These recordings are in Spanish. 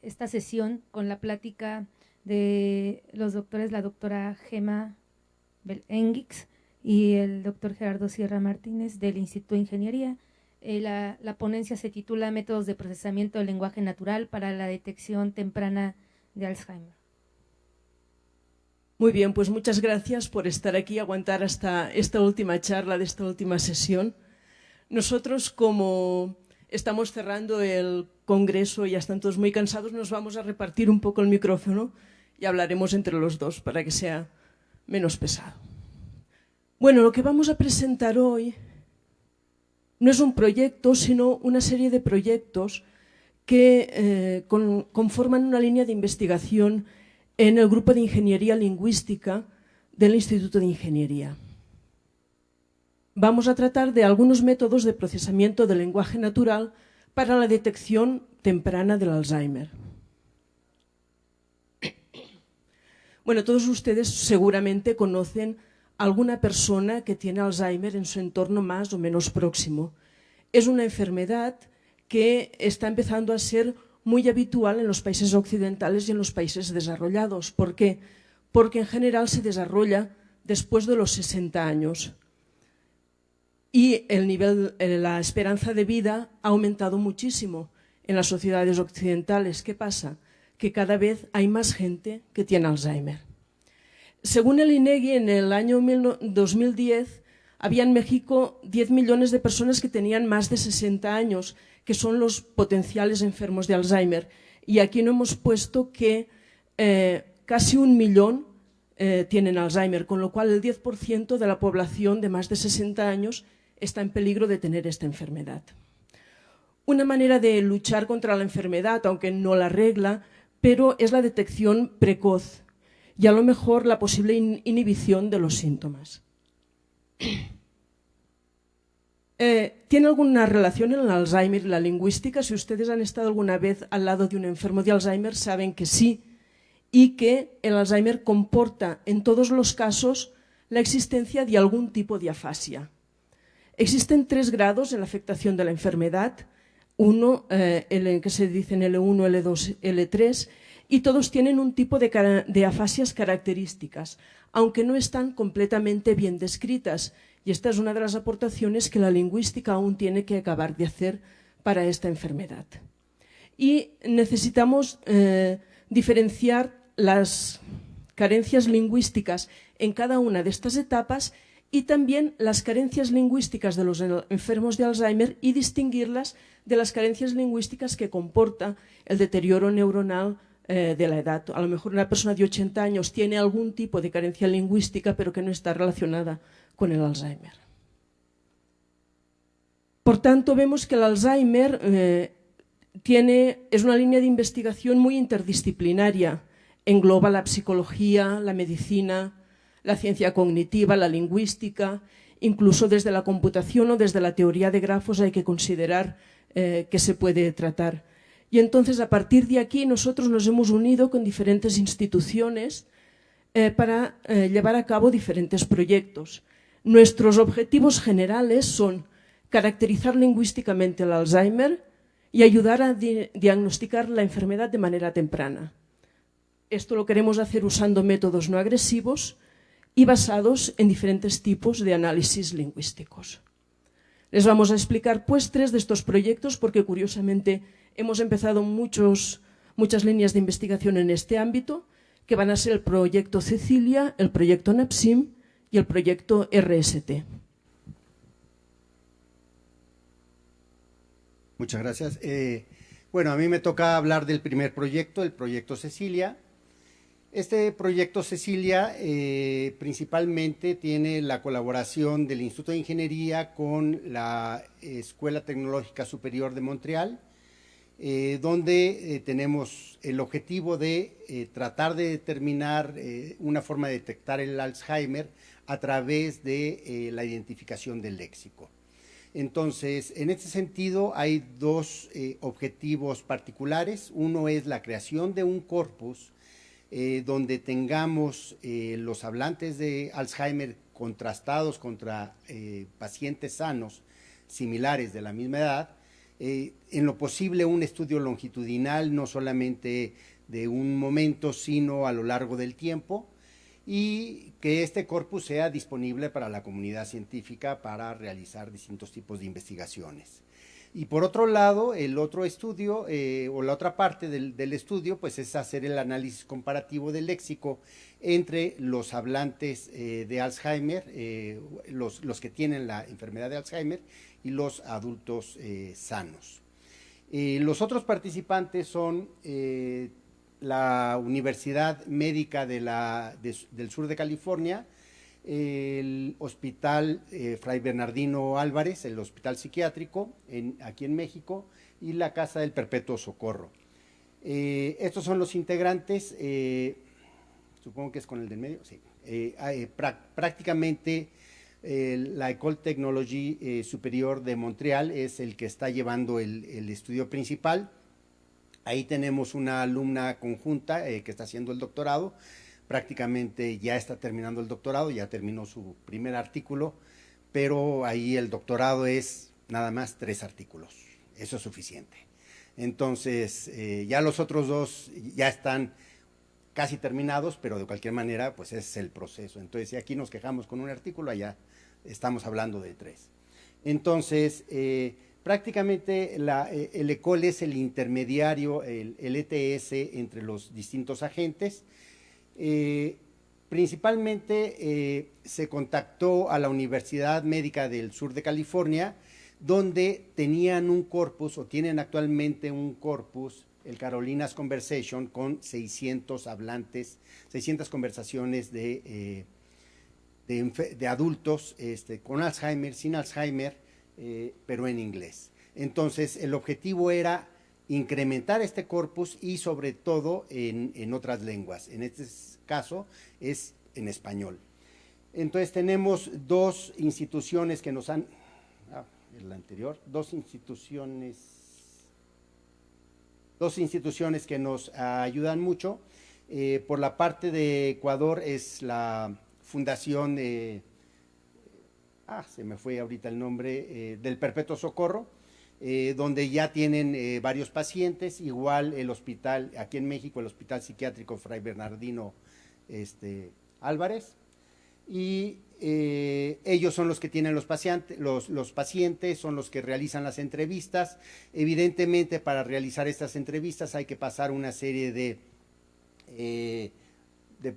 esta sesión con la plática de los doctores, la doctora Gema Belengix y el doctor Gerardo Sierra Martínez del Instituto de Ingeniería. La ponencia se titula Métodos de procesamiento del lenguaje natural para la detección temprana de Alzheimer. Muy bien, pues muchas gracias por estar aquí y aguantar hasta esta última charla de esta última sesión. Nosotros, como estamos cerrando el congreso y ya están todos muy cansados, nos vamos a repartir un poco el micrófono y hablaremos entre los dos para que sea menos pesado. Bueno, lo que vamos a presentar hoy no es un proyecto, sino una serie de proyectos que conforman una línea de investigación en el grupo de Ingeniería Lingüística del Instituto de Ingeniería. Vamos a tratar de algunos métodos de procesamiento del lenguaje natural para la detección temprana del Alzheimer. Bueno, todos ustedes seguramente conocen a alguna persona que tiene Alzheimer en su entorno más o menos próximo. Es una enfermedad que está empezando a ser muy habitual en los países occidentales y en los países desarrollados. ¿Por qué? Porque en general se desarrolla después de los 60 años. Y la esperanza de vida ha aumentado muchísimo en las sociedades occidentales. ¿Qué pasa? Que cada vez hay más gente que tiene Alzheimer. Según el INEGI, en el año 2010 había en México 10 millones de personas que tenían más de 60 años, que son los potenciales enfermos de Alzheimer. Y aquí no hemos puesto que casi 1 millón tienen Alzheimer, con lo cual el 10% de la población de más de 60 años está en peligro de tener esta enfermedad. Una manera de luchar contra la enfermedad, aunque no la arregla, pero es la detección precoz y a lo mejor la posible inhibición de los síntomas. ¿Tiene alguna relación en el Alzheimer y la lingüística? Si ustedes han estado alguna vez al lado de un enfermo de Alzheimer, saben que sí, y que el Alzheimer comporta en todos los casos la existencia de algún tipo de afasia. Existen 3 grados en la afectación de la enfermedad, uno el que se dicen L1, L2, L3, y todos tienen un tipo de afasias características, aunque no están completamente bien descritas. Y esta es una de las aportaciones que la lingüística aún tiene que acabar de hacer para esta enfermedad. Y necesitamos diferenciar las carencias lingüísticas en cada una de estas etapas y también las carencias lingüísticas de los enfermos de Alzheimer y distinguirlas de las carencias lingüísticas que comporta el deterioro neuronal de la edad. A lo mejor una persona de 80 años tiene algún tipo de carencia lingüística, pero que no está relacionada con el Alzheimer. Por tanto, vemos que el Alzheimer es una línea de investigación muy interdisciplinaria. Engloba la psicología, la medicina, la ciencia cognitiva, la lingüística, incluso desde la computación o desde la teoría de grafos hay que considerar que se puede tratar. Y entonces, a partir de aquí, nosotros nos hemos unido con diferentes instituciones para llevar a cabo diferentes proyectos. Nuestros objetivos generales son caracterizar lingüísticamente el Alzheimer y ayudar a diagnosticar la enfermedad de manera temprana. Esto lo queremos hacer usando métodos no agresivos y basados en diferentes tipos de análisis lingüísticos. Les vamos a explicar pues 3 de estos proyectos porque curiosamente hemos empezado muchas líneas de investigación en este ámbito, que van a ser el proyecto Cecilia, el proyecto NAPSIM y el proyecto RST. Muchas gracias. Bueno, a mí me toca hablar del primer proyecto, el proyecto Cecilia. Este proyecto Cecilia principalmente tiene la colaboración del Instituto de Ingeniería con la Escuela Tecnológica Superior de Montreal, donde tenemos el objetivo de tratar de determinar una forma de detectar el Alzheimer a través de la identificación del léxico. Entonces, en este sentido hay 2 objetivos particulares. Uno es la creación de un corpus donde tengamos los hablantes de Alzheimer contrastados contra pacientes sanos similares de la misma edad en lo posible un estudio longitudinal, no solamente de un momento, sino a lo largo del tiempo, y que este corpus sea disponible para la comunidad científica para realizar distintos tipos de investigaciones. Y por otro lado, el otro estudio, o la otra parte del estudio, pues es hacer el análisis comparativo del léxico entre los hablantes de Alzheimer, los que tienen la enfermedad de Alzheimer, y los adultos sanos. Los otros participantes son la Universidad Médica del Sur de California, el Hospital Fray Bernardino Álvarez, el Hospital Psiquiátrico aquí en México, y la Casa del Perpetuo Socorro. Estos son los integrantes, supongo que es con el del medio, sí. Prácticamente la École Technologie Superior de Montreal es el que está llevando el estudio principal. Ahí tenemos una alumna conjunta que está haciendo el doctorado, prácticamente ya está terminando el doctorado, ya terminó su primer artículo, pero ahí el doctorado es nada más 3 artículos, eso es suficiente. Entonces, ya los otros 2 ya están casi terminados, pero de cualquier manera, pues ese es el proceso. Entonces, si aquí nos quejamos con un artículo, allá estamos hablando de 3. Entonces, prácticamente el ECOL es el intermediario, el ETS entre los distintos agentes. Principalmente se contactó a la Universidad Médica del Sur de California, donde tenían un corpus, o tienen actualmente un corpus, el Carolinas Conversation, con 600 hablantes, 600 conversaciones de adultos con Alzheimer, sin Alzheimer, pero en inglés. Entonces, el objetivo era incrementar este corpus y sobre todo en otras lenguas. En este caso es en español. Entonces tenemos 2 instituciones que nos han, el anterior, 2 instituciones que nos ayudan mucho. Por la parte de Ecuador es la Fundación, se me fue ahorita el nombre, del Perpetuo Socorro, donde ya tienen varios pacientes, igual el hospital, aquí en México, el Hospital Psiquiátrico Fray Bernardino Álvarez, y ellos son los que tienen los pacientes, son los que realizan las entrevistas. Evidentemente, para realizar estas entrevistas hay que pasar una serie de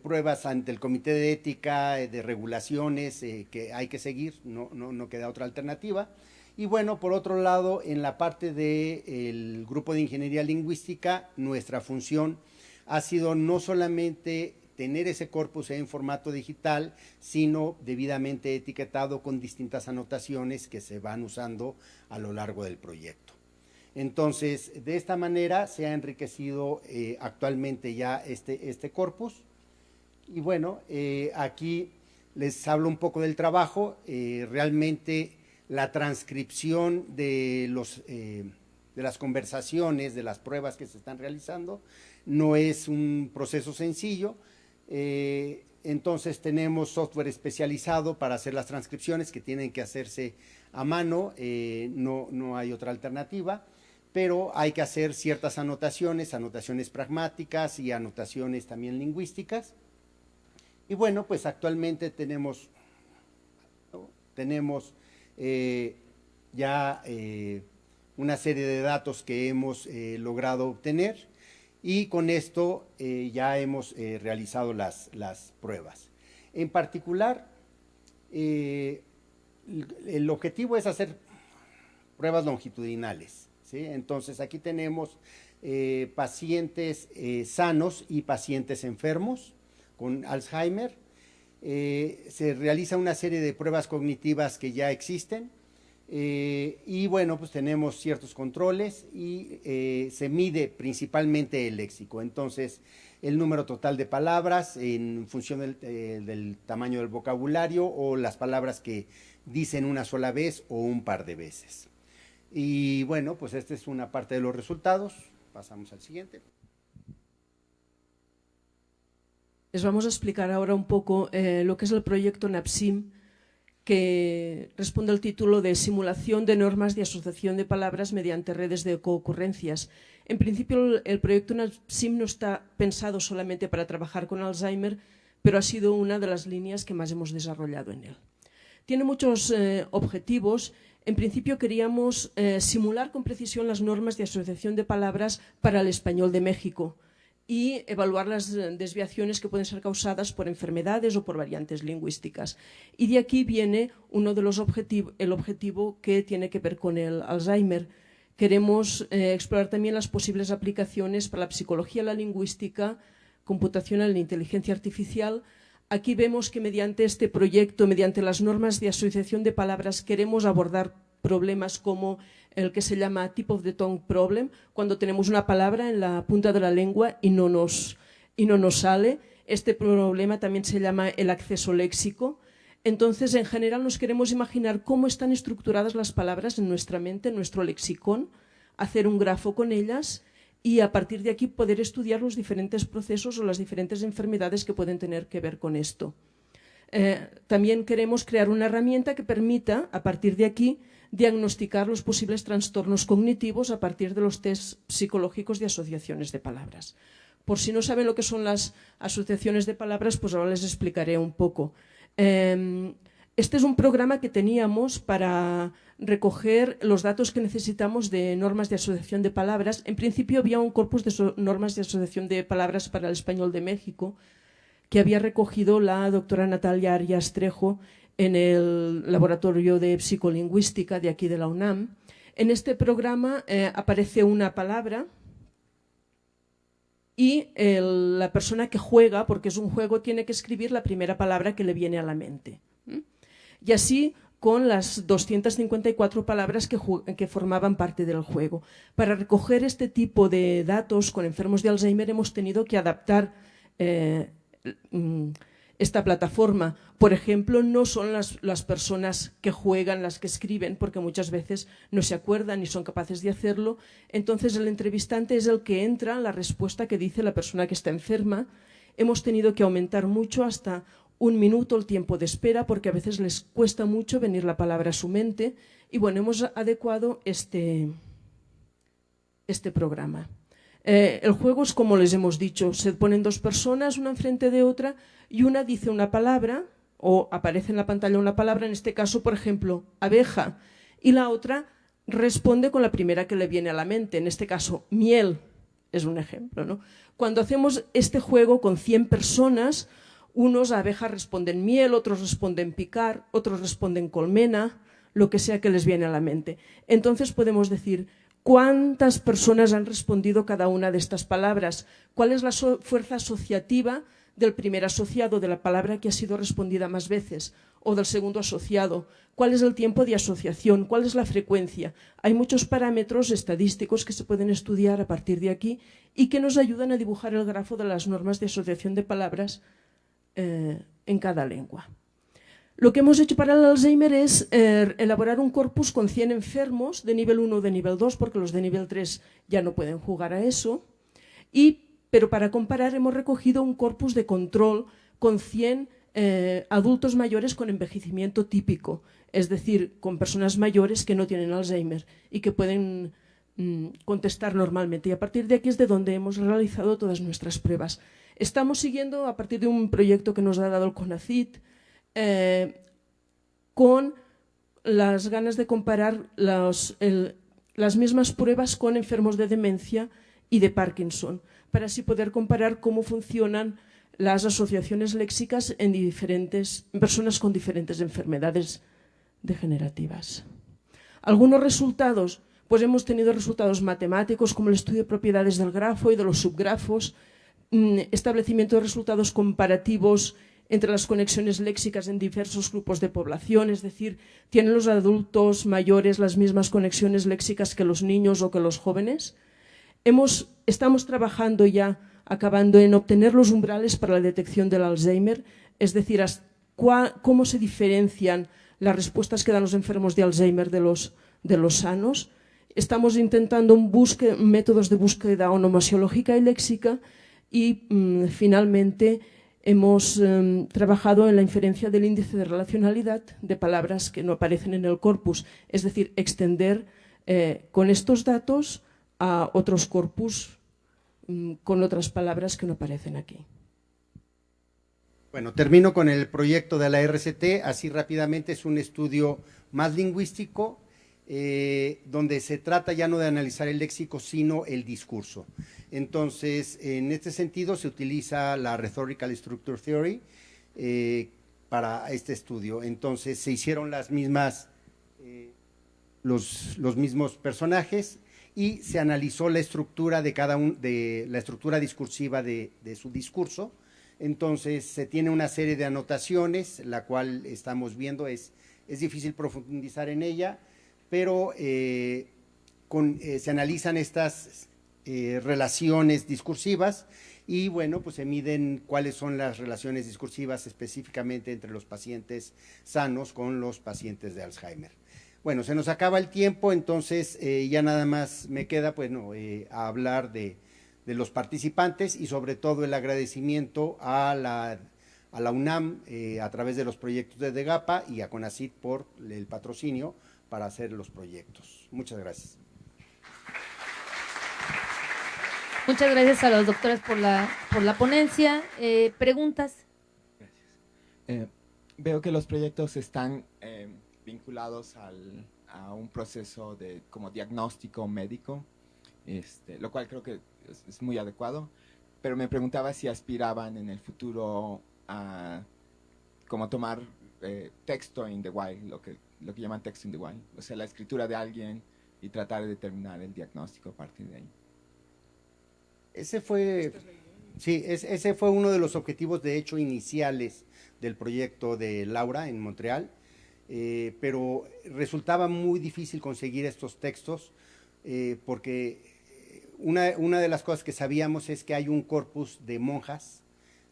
pruebas ante el Comité de Ética, de regulaciones que hay que seguir, no queda otra alternativa. Y bueno, por otro lado, en la parte del grupo de ingeniería lingüística, nuestra función ha sido no solamente tener ese corpus en formato digital, sino debidamente etiquetado con distintas anotaciones que se van usando a lo largo del proyecto. Entonces, de esta manera se ha enriquecido actualmente ya este corpus. Y bueno, aquí les hablo un poco del trabajo. Realmente la transcripción de las conversaciones, de las pruebas que se están realizando, no es un proceso sencillo. Entonces tenemos software especializado para hacer las transcripciones que tienen que hacerse a mano, no hay otra alternativa, pero hay que hacer ciertas anotaciones pragmáticas y anotaciones también lingüísticas. Y bueno, pues actualmente tenemos ya una serie de datos que hemos logrado obtener, y con esto ya hemos realizado las pruebas. En particular, el objetivo es hacer pruebas longitudinales, ¿sí? Entonces aquí tenemos pacientes sanos y pacientes enfermos con Alzheimer. Se realiza una serie de pruebas cognitivas que ya existen, y bueno, pues tenemos ciertos controles y se mide principalmente el léxico. Entonces, el número total de palabras en función del tamaño del vocabulario, o las palabras que dicen una sola vez o un par de veces. Y bueno, pues esta es una parte de los resultados. Pasamos al siguiente. Les vamos a explicar ahora un poco lo que es el proyecto NAPSIM, que responde al título de Simulación de normas de asociación de palabras mediante redes de coocurrencias. En principio, el proyecto SIM no está pensado solamente para trabajar con Alzheimer, pero ha sido una de las líneas que más hemos desarrollado en él. Tiene muchos objetivos. En principio queríamos simular con precisión las normas de asociación de palabras para el español de México y evaluar las desviaciones que pueden ser causadas por enfermedades o por variantes lingüísticas. Y de aquí viene uno de los el objetivo que tiene que ver con el Alzheimer. Queremos explorar también las posibles aplicaciones para la psicología, la lingüística, computacional e inteligencia artificial. Aquí vemos que mediante este proyecto, mediante las normas de asociación de palabras, queremos abordar problemas como el que se llama tip of the tongue problem, cuando tenemos una palabra en la punta de la lengua y no nos sale. Este problema también se llama el acceso léxico. Entonces, en general, nos queremos imaginar cómo están estructuradas las palabras en nuestra mente, en nuestro lexicón, hacer un grafo con ellas y a partir de aquí poder estudiar los diferentes procesos o las diferentes enfermedades que pueden tener que ver con esto. También queremos crear una herramienta que permita, a partir de aquí, diagnosticar los posibles trastornos cognitivos a partir de los test psicológicos de asociaciones de palabras. Por si no saben lo que son las asociaciones de palabras, pues ahora les explicaré un poco. Este es un programa que teníamos para recoger los datos que necesitamos de normas de asociación de palabras. En principio había un corpus de normas de asociación de palabras para el español de México que había recogido la doctora Natalia Arias Trejo en el Laboratorio de Psicolingüística de aquí de la UNAM. En este programa aparece una palabra y la persona que juega, porque es un juego, tiene que escribir la primera palabra que le viene a la mente. Y así con las 254 palabras que formaban parte del juego. Para recoger este tipo de datos con enfermos de Alzheimer hemos tenido que adaptar esta plataforma. Por ejemplo, no son las personas que juegan las que escriben, porque muchas veces no se acuerdan ni son capaces de hacerlo. Entonces el entrevistante es el que entra en la respuesta que dice la persona que está enferma. Hemos tenido que aumentar mucho, hasta 1 minuto, el tiempo de espera, porque a veces les cuesta mucho venir la palabra a su mente. Y bueno, hemos adecuado este programa. El juego es como les hemos dicho, se ponen 2 personas, una enfrente de otra, y una dice una palabra, o aparece en la pantalla una palabra, en este caso, por ejemplo, abeja, y la otra responde con la primera que le viene a la mente, en este caso, miel, es un ejemplo, ¿no? Cuando hacemos este juego con 100 personas, unos a abeja responden miel, otros responden picar, otros responden colmena, lo que sea que les viene a la mente. Entonces podemos decir cuántas personas han respondido cada una de estas palabras, cuál es la fuerza asociativa del primer asociado, de la palabra que ha sido respondida más veces, o del segundo asociado, cuál es el tiempo de asociación, cuál es la frecuencia. Hay muchos parámetros estadísticos que se pueden estudiar a partir de aquí y que nos ayudan a dibujar el grafo de las normas de asociación de palabras en cada lengua. Lo que hemos hecho para el Alzheimer es elaborar un corpus con 100 enfermos de nivel 1 o de nivel 2, porque los de nivel 3 ya no pueden jugar a eso, pero para comparar hemos recogido un corpus de control con 100 adultos mayores con envejecimiento típico, es decir, con personas mayores que no tienen Alzheimer y que pueden contestar normalmente. Y a partir de aquí es de donde hemos realizado todas nuestras pruebas. Estamos siguiendo, a partir de un proyecto que nos ha dado el CONACYT, con las ganas de comparar las mismas pruebas con enfermos de demencia y de Parkinson, para así poder comparar cómo funcionan las asociaciones léxicas en personas con diferentes enfermedades degenerativas. Algunos resultados, pues hemos tenido resultados matemáticos como el estudio de propiedades del grafo y de los subgrafos, establecimiento de resultados comparativos entre las conexiones léxicas en diversos grupos de población, es decir, ¿tienen los adultos mayores las mismas conexiones léxicas que los niños o que los jóvenes? Estamos trabajando ya, acabando en obtener los umbrales para la detección del Alzheimer, es decir, cómo se diferencian las respuestas que dan los enfermos de Alzheimer de los sanos. Estamos intentando métodos de búsqueda onomasiológica y léxica y finalmente hemos trabajado en la inferencia del índice de relacionalidad de palabras que no aparecen en el corpus, es decir, extender con estos datos a otros corpus con otras palabras que no aparecen aquí. Bueno, termino con el proyecto de la RCT, así rápidamente. Es un estudio más lingüístico, donde se trata ya no de analizar el léxico, sino el discurso. Entonces, en este sentido se utiliza la Rhetorical Structure Theory para este estudio. Entonces, se hicieron las mismas, los mismos personajes, y se analizó la estructura de cada la estructura discursiva de su discurso. Entonces, se tiene una serie de anotaciones, la cual estamos viendo, es difícil profundizar en ella, pero se analizan estas relaciones discursivas y, bueno, pues se miden cuáles son las relaciones discursivas específicamente entre los pacientes sanos con los pacientes de Alzheimer. Bueno, se nos acaba el tiempo, entonces ya nada más me queda, pues, a hablar de los participantes y sobre todo el agradecimiento a la UNAM a través de los proyectos de DEGAPA y a CONACYT por el patrocinio para hacer los proyectos. Muchas gracias. Muchas gracias a los doctores por la ponencia. ¿Preguntas? Gracias. Veo que los proyectos están vinculados a un proceso como diagnóstico médico, lo cual creo que es muy adecuado, pero me preguntaba si aspiraban en el futuro a como tomar texto in the wild, lo que llaman texto in the wild, o sea, la escritura de alguien y tratar de determinar el diagnóstico a partir de ahí. Ese fue uno de los objetivos, de hecho, iniciales del proyecto de Laura en Montreal, pero resultaba muy difícil conseguir estos textos porque una de las cosas que sabíamos es que hay un corpus de monjas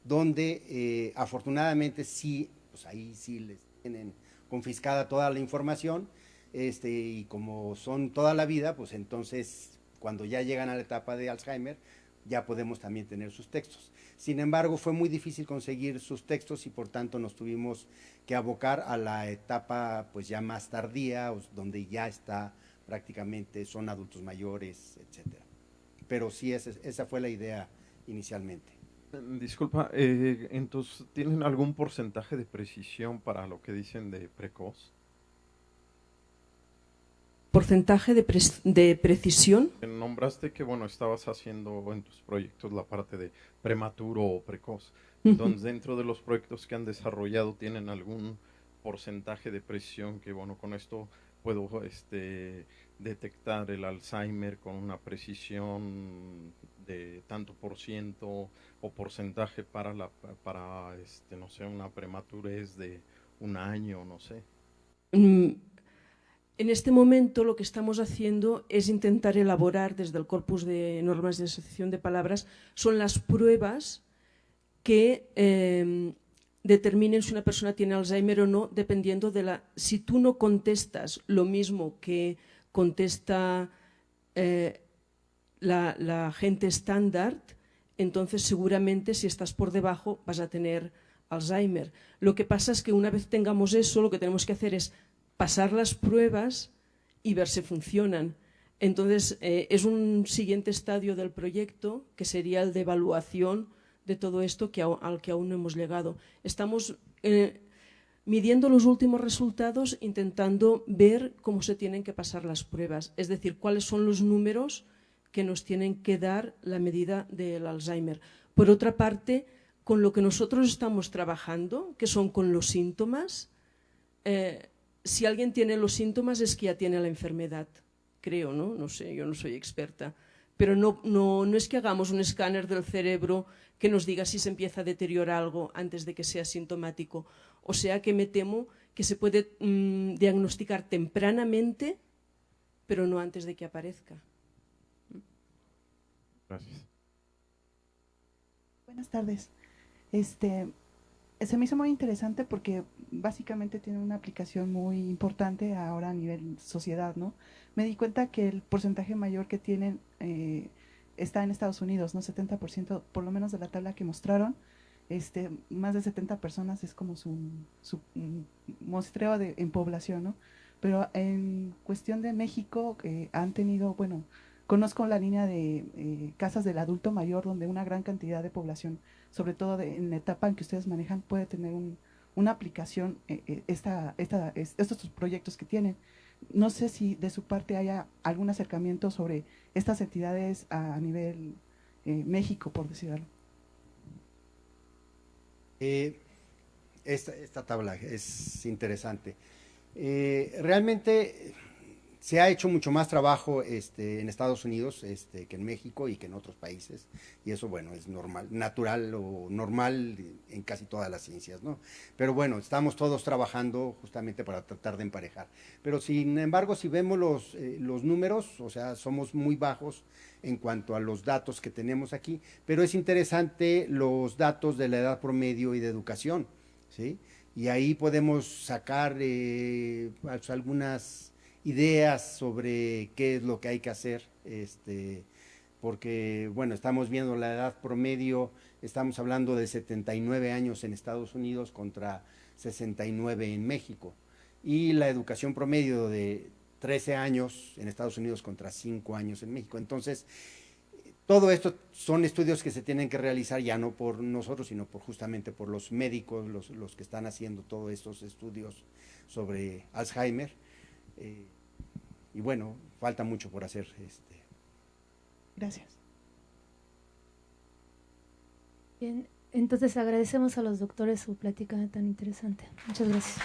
donde afortunadamente sí, pues ahí sí les tienen confiscada toda la información, y como son toda la vida, pues entonces cuando ya llegan a la etapa de Alzheimer ya podemos también tener sus textos. Sin embargo, fue muy difícil conseguir sus textos y por tanto nos tuvimos que abocar a la etapa pues ya más tardía, donde ya está prácticamente, son adultos mayores, etcétera. Pero sí, esa fue la idea inicialmente. Disculpa, entonces, ¿tienen algún porcentaje de precisión para lo que dicen de precoz? ¿Porcentaje de precisión? Nombraste que, bueno, estabas haciendo en tus proyectos la parte de prematuro o precoz. Entonces, dentro de los proyectos que han desarrollado, ¿tienen algún porcentaje de precisión que, bueno, con esto puedo detectar el Alzheimer con una precisión de tanto por ciento o porcentaje para no sé, una prematurez de un año, no sé? En este momento lo que estamos haciendo es intentar elaborar desde el corpus de normas de asociación de palabras, son las pruebas que determinen si una persona tiene Alzheimer o no, dependiendo de si tú no contestas lo mismo que contesta la gente estándar, entonces seguramente si estás por debajo vas a tener Alzheimer. Lo que pasa es que una vez tengamos eso, lo que tenemos que hacer es pasar las pruebas y ver si funcionan. Entonces, es un siguiente estadio del proyecto que sería el de evaluación de todo esto al que aún no hemos llegado. Estamos midiendo los últimos resultados, intentando ver cómo se tienen que pasar las pruebas, es decir, cuáles son los números que nos tienen que dar la medida del Alzheimer. Por otra parte, con lo que nosotros estamos trabajando, que son con los síntomas, si alguien tiene los síntomas es que ya tiene la enfermedad, creo, ¿no? No sé, yo no soy experta, pero no es que hagamos un escáner del cerebro que nos diga si se empieza a deteriorar algo antes de que sea sintomático. O sea que me temo que se puede diagnosticar tempranamente, pero no antes de que aparezca. Gracias. Buenas tardes. Se me hizo muy interesante porque básicamente tiene una aplicación muy importante ahora a nivel sociedad, ¿no? Me di cuenta que el porcentaje mayor que tienen está en Estados Unidos, ¿no? 70%, por lo menos de la tabla que mostraron, más de 70 personas es como su muestreo en población, ¿no? Pero en cuestión de México, han tenido, bueno, conozco la línea de casas del adulto mayor, donde una gran cantidad de población, sobre todo en la etapa en que ustedes manejan, puede tener una aplicación, estos proyectos que tienen. No sé si de su parte haya algún acercamiento sobre estas entidades a nivel México, por decirlo. Esta tabla es interesante. Realmente se ha hecho mucho más trabajo en Estados Unidos que en México y que en otros países, y eso, bueno, es normal, natural o normal en casi todas las ciencias, ¿no? Pero bueno, estamos todos trabajando justamente para tratar de emparejar. Pero sin embargo, si vemos los números, o sea, somos muy bajos en cuanto a los datos que tenemos aquí, pero es interesante los datos de la edad promedio y de educación, ¿sí? Y ahí podemos sacar algunas ideas sobre qué es lo que hay que hacer, porque, bueno, estamos viendo la edad promedio, estamos hablando de 79 años en Estados Unidos contra 69 en México, y la educación promedio de 13 años en Estados Unidos contra 5 años en México. Entonces, todo esto son estudios que se tienen que realizar ya no por nosotros, sino justamente por los médicos, los que están haciendo todos estos estudios sobre Alzheimer. Y bueno, falta mucho por hacer. Gracias. Bien, entonces agradecemos a los doctores su plática tan interesante. Muchas gracias.